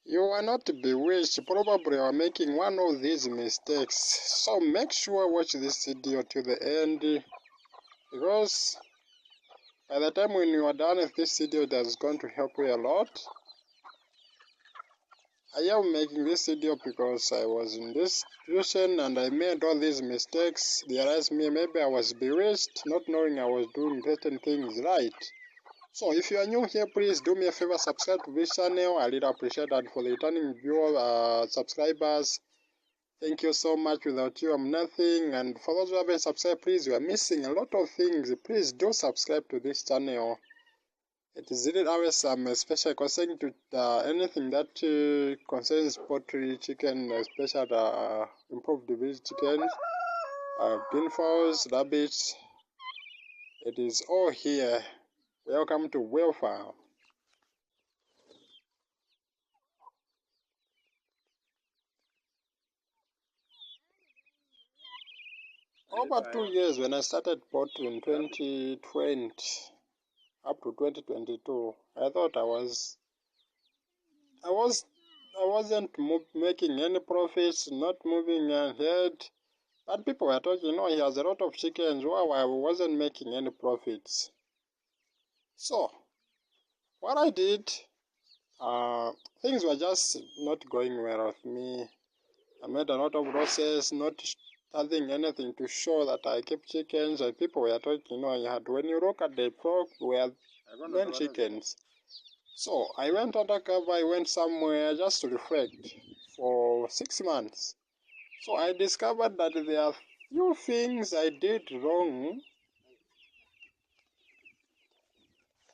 You are not bewitched, probably are making one of these mistakes. So make sure watch this video to the end, because by the time when you are done with this video, that's going to help you a lot. I am making this video because I was in this situation and I made all these mistakes. Realized maybe I was bewitched, not knowing I was doing certain things right. So if you are new here, please do me a favor, subscribe to this channel. I really appreciate that. For the returning viewer, subscribers, thank you so much. Without you, I'm nothing. And for those who haven't subscribed, please, you are missing a lot of things. Please do subscribe to this channel. It is really always especially concerning to anything that concerns poultry, chicken, especially improved beef chicken, bean fowls, rabbits. It is all here. Welcome to Welfare. Over 2 years when I started poultry in 2020 up to 2022, I thought I wasn't making any profits, not moving ahead. But people were talking, he has a lot of chickens. Wow, I wasn't making any profits. So what I did, things were just not going well with me. I made a lot of losses, not having anything to show that I kept chickens. And people were talking, when you look at the flock, we had 9 chickens. So I went undercover, I went somewhere just to reflect for 6 months. So I discovered that there are few things I did wrong,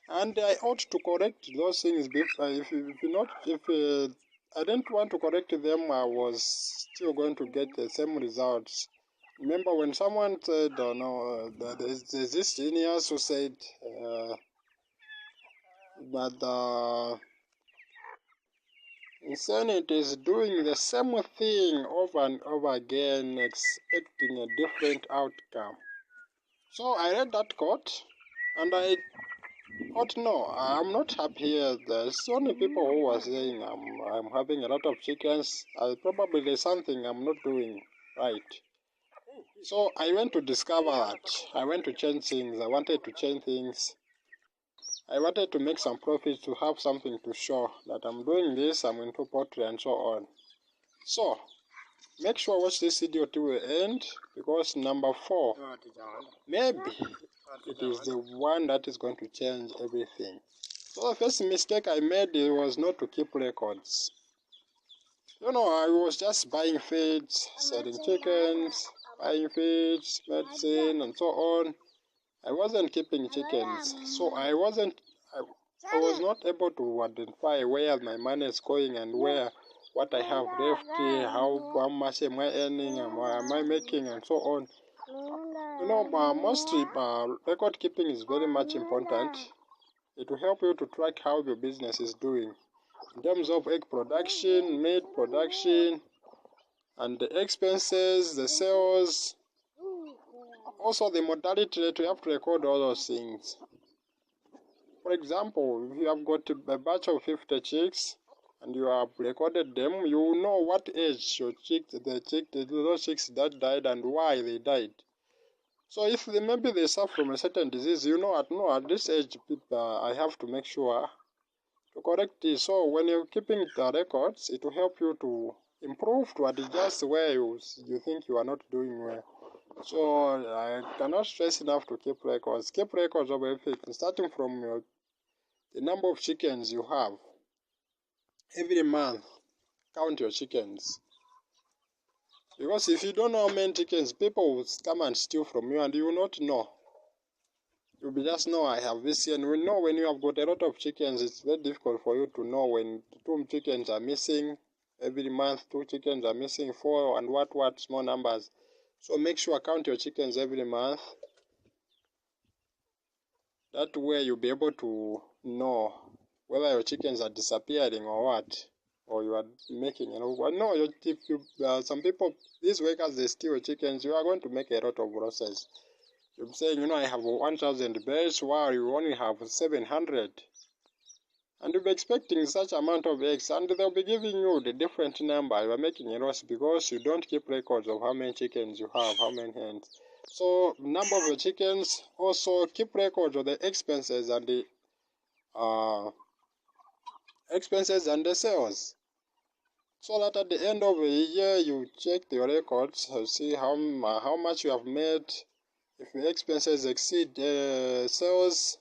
and I ought to correct those things. If I didn't want to correct them, I was still going to get the same results. Remember when someone said, there's this genius who said that the insanity is doing the same thing over and over again, expecting a different outcome. So I read that quote, and I thought, no, I'm not happy here. There's so many people who are saying I'm having a lot of chickens. Probably there's something I'm not doing right. So I went to discover that. I went to change things. I wanted to change things. I wanted to make some profits, to have something to show that I'm doing this, I'm into poultry and so on. So make sure watch this video to the end, because number 4, maybe it is the one that is going to change everything. So the first mistake I made was not to keep records. I was just buying feeds, selling chickens, buying feeds, medicine, and so on. I wasn't keeping chickens, so I was not able to identify where my money is going and what I have left, how much am I earning, and what am I making, and so on. Mostly record keeping is very much important. It will help you to track how your business is doing in terms of egg production, meat production, and the expenses, the sales, also the mortality rate. You have to record all those things. For example, if you have got a batch of 50 chicks and you have recorded them, you will know what age those chicks that died and why they died. So if maybe they suffer from a certain disease, at this age, I have to make sure to correct this. So when you're keeping the records, it will help you to improve, to adjust where you think you are not doing well. So I cannot stress enough to keep records. Keep records of everything, starting from the number of chickens you have. Every month, count your chickens. Because if you don't know how many chickens, people will come and steal from you and you will not know. You'll be just know I have this here. And we know when you have got a lot of chickens, it's very difficult for you to know when 2 chickens are missing. Every month, 2 chickens are missing, 4 and what small numbers. So make sure count your chickens every month. That way you'll be able to know whether your chickens are disappearing or what, or you are making, some people, these workers, they steal chickens, you are going to make a lot of losses. You're saying, I have 1,000 birds, while you only have 700. And you'll be expecting such amount of eggs, and they'll be giving you the different number. You are making a loss because you don't keep records of how many chickens you have, how many hens. So number of your chickens, also keep records of the expenses and the sales, so that at the end of the year you check your records to see how much you have made, if your expenses exceed sales,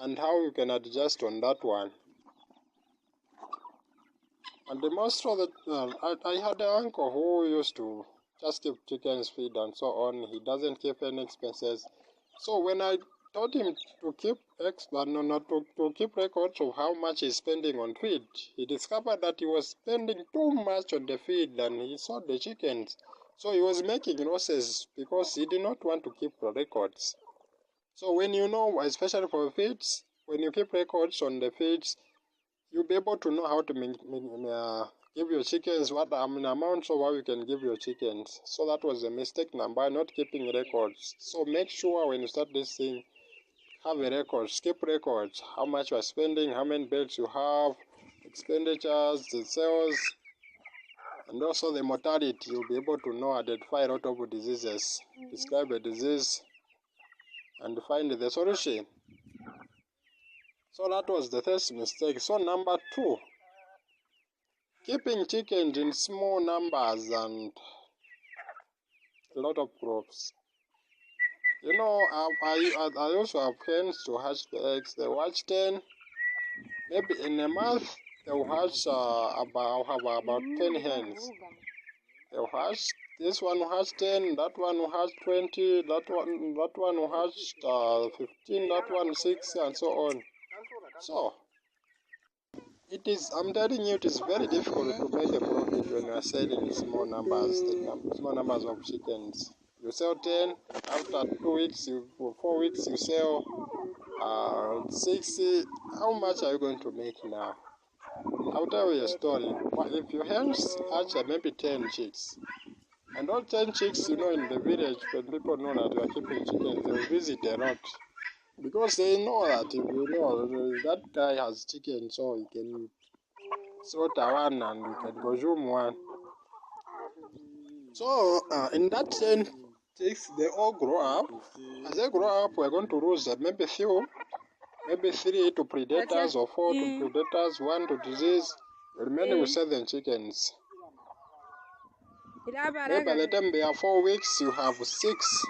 and how you can adjust on that one. And the most of the I had an uncle who used to just keep chickens feed and so on. He doesn't keep any expenses. So when I told him to keep to keep records of how much he's spending on feed, he discovered that he was spending too much on the feed and he sold the chickens. So he was making losses because he did not want to keep the records. So when you know, especially for feeds, when you keep records on the feeds, you'll be able to know how to give your chickens what amounts of how you can give your chickens. So that was a mistake number, not keeping records. So make sure when you start this thing, have a record, keep records, how much you are spending, how many birds you have, expenditures, the sales, and also the mortality. You'll be able to know, identify a lot of diseases, describe a disease, and find the solution. So that was the first mistake. So number 2, keeping chickens in small numbers and a lot of crops. You know, I also have hens to hatch the eggs. They hatch 10. Maybe in a month, they'll hatch about 10 hens. They'll hatch. This one will hatch 10, that one will hatch 20, that one will hatch 15, that one 6, and so on. So, I'm telling you, it is very difficult to make a profit when you are selling small numbers, small numbers of chickens. You sell 10, after 2 weeks, 4 weeks, you sell 60. How much are you going to make now? I'll tell you a story. If your hens hatch maybe 10 chicks, and all 10 chicks, in the village, when people know that you are keeping chickens, they will visit a lot. Because they know that if you know that guy has chicken, so he can slaughter one and you can consume one. So in that 10 chicks, they all grow up. As they grow up, we're going to lose maybe 3 to predators, or 4 to predators, 1 to disease. The remaining will 7 chickens. Maybe by the time they are 4 weeks, you have 6.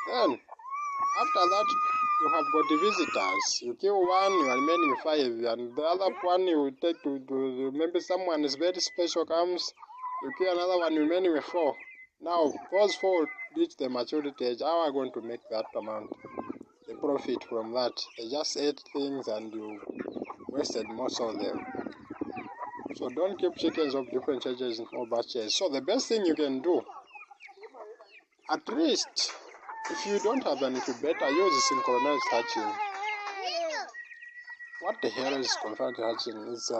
Then, after that, you have got the visitors. You kill one, you are remaining 5. And the other one you take to maybe someone is very special comes, you kill another one, remaining with 4. Now, those 4 reach the maturity age. How are you going to make that amount? The profit from that? They just ate things and you wasted most of them. So don't keep chickens of different ages in all batches. So the best thing you can do, at least, if you don't have an incubator, use synchronized hatching. What the hell is synchronized hatching? Is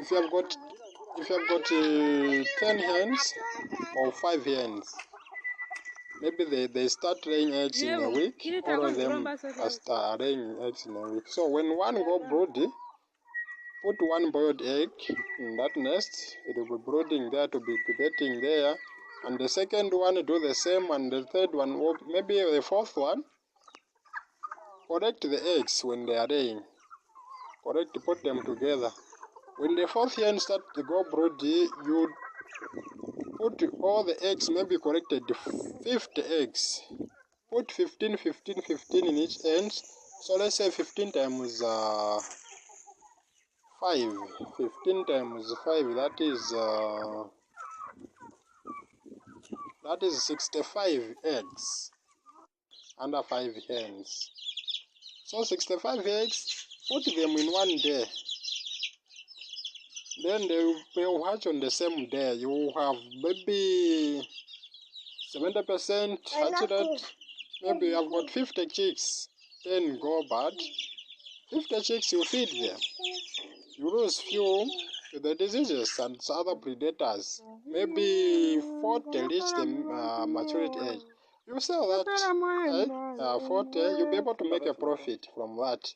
if you have got 10 hens or 5 hens, maybe they start laying eggs in a week. All of them start laying eggs in a week. So when one go broody, put one boiled egg in that nest. It will be brooding there, to be incubating there. And the second one do the same, and the third one, or maybe the fourth one, collect the eggs when they are laying. Put them together. When the fourth hen start to go broody, you put all the eggs, maybe collected 50 eggs. Put 15 in each end. So let's say 15 times 5. 15 times 5, that is 65 eggs under 5 hens. So 65 eggs, put them in one day. Then they will hatch on the same day. You will have maybe 70% hatch rate. Maybe you have got 50 chicks, 10 go bad. 50 chicks, you feed them. You lose few to the diseases and other predators. Maybe 40 reach the maturity age. You sell that 40, you'll be able to make a profit from that.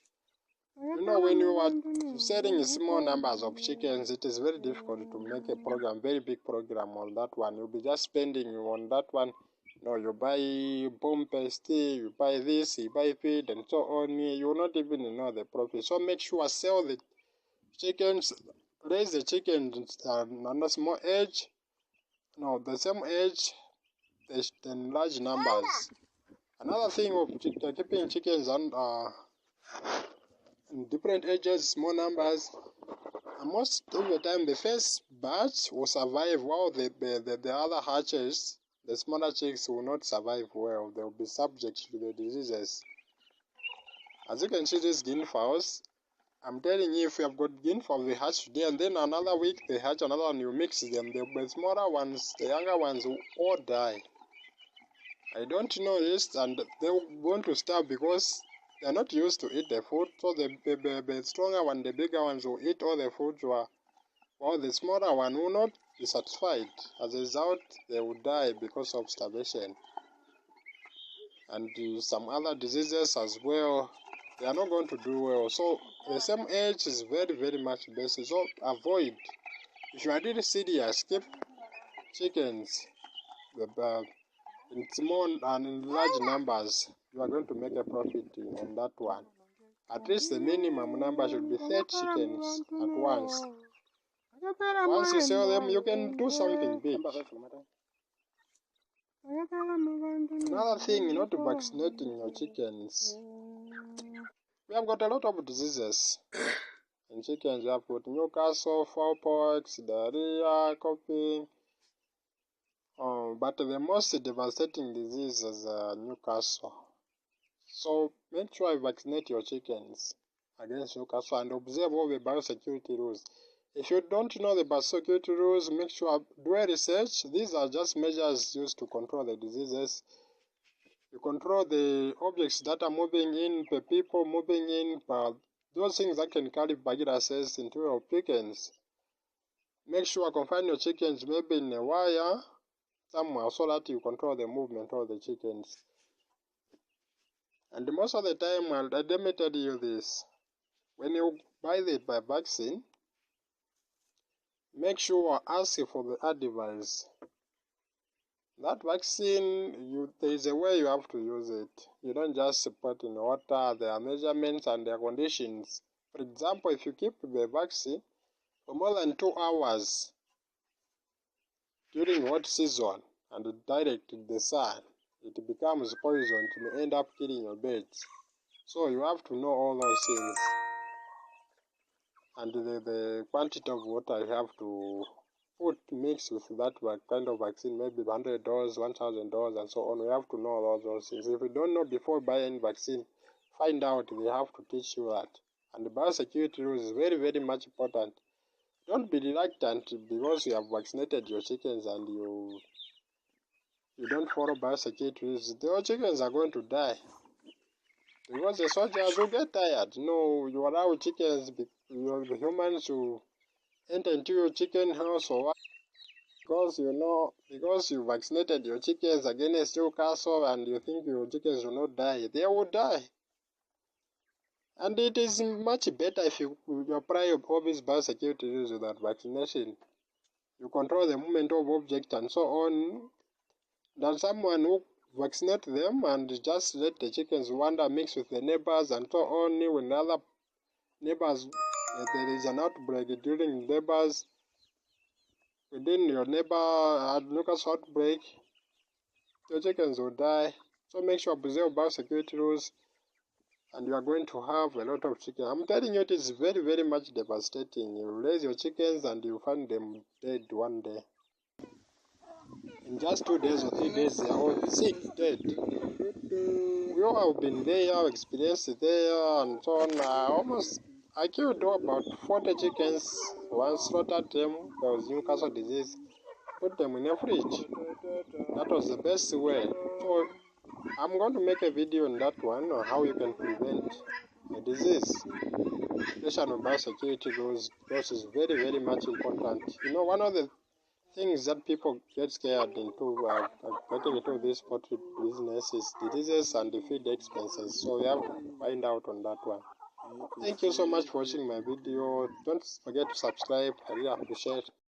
You know, when you are setting small numbers of chickens, it is very difficult to make a program, very big program on that one. You'll be just spending on that one. You know, you buy bomb paste, you buy this, you buy feed, and so on. You will not even know the profit. So make sure sell the chickens, raise the chickens on a small age. No, the same age, in large numbers. Another thing of keeping chickens on in different ages, small numbers, and most of the time the first batch will survive while the other hatches, the smaller chicks, will not survive well. They will be subject to the diseases. As you can see, these guinea fowls, I'm telling you, if you have got guinea fowls, they hatch today, and then another week they hatch another one, you mix them, the smaller ones, the younger ones will all die. I don't know this, and they're going to starve because they're not used to eat the food. So the stronger one, the bigger ones will eat all the food, while the smaller one will not be satisfied. As a result, they will die because of starvation. And some other diseases as well, they are not going to do well. So the same age is very, very much best. So avoid, if you are really serious, keep chickens in small and in large numbers. You are going to make a profit on that one. At least the minimum number should be 30 chickens at once. Once you sell them, you can do something big. Another thing, not vaccinating your chickens. We have got a lot of diseases in chickens. We have got Newcastle, fowlpox, diarrhea, coughing. But the most devastating disease is Newcastle. So make sure you vaccinate your chickens against Newcastle and observe all the biosecurity rules. If you don't know the biosecurity rules, make sure do a research. These are just measures used to control the diseases. You control the objects that are moving in, the people moving in, those things that can carry viruses into your chickens. Make sure confine your chickens maybe in a wire somewhere so that you control the movement of the chickens. And most of the time, let me tell you this, when you buy the vaccine, make sure ask for the advice. That vaccine, there is a way you have to use it. You don't just put in water. There are measurements and there are conditions. For example, if you keep the vaccine for more than 2 hours during hot season and direct in the sun, it becomes poison. It may end up killing your birds. So you have to know all those things. And the quantity of water you have to put mix with that kind of vaccine, maybe $100, $1,000, and so on. We have to know all those things. If you don't know before buying vaccine, find out. They have to teach you that. And the biosecurity rules is very, very much important. Don't be reluctant because you have vaccinated your chickens and you don't follow biosecurity rules. Your chickens are going to die. Because the soldiers will get tired. No, you allow chickens, the humans to enter into your chicken house or what? Because because you vaccinated your chickens against Newcastle and you think your chickens will not die, they will die. And it is much better if you apply all these biosecurity rules with that vaccination. You control the movement of objects and so on, than someone who vaccinate them and just let the chickens wander, mix with the neighbors and so on. When other neighbors, there is an outbreak during neighbors, within your neighbor Newcastle outbreak, your chickens will die. So make sure preserve biosecurity rules and you are going to have a lot of chickens. I'm telling you, it is very, very much devastating. You raise your chickens and you find them dead one day. In just 2 days or 3 days, they are all sick, dead. We all have been there, experienced it there, and so on. I killed about 40 chickens once, slaughtered them. There was Newcastle disease. Put them in a fridge. That was the best way. So I'm going to make a video on that one, on how you can prevent a disease. National biosecurity rules, because it's very, very much important. You know, one of the things that people get scared into getting into this poultry business is diseases and the feed expenses. So we have to find out on that one. Thank you so much for watching my video. Don't forget to subscribe. I really appreciate it.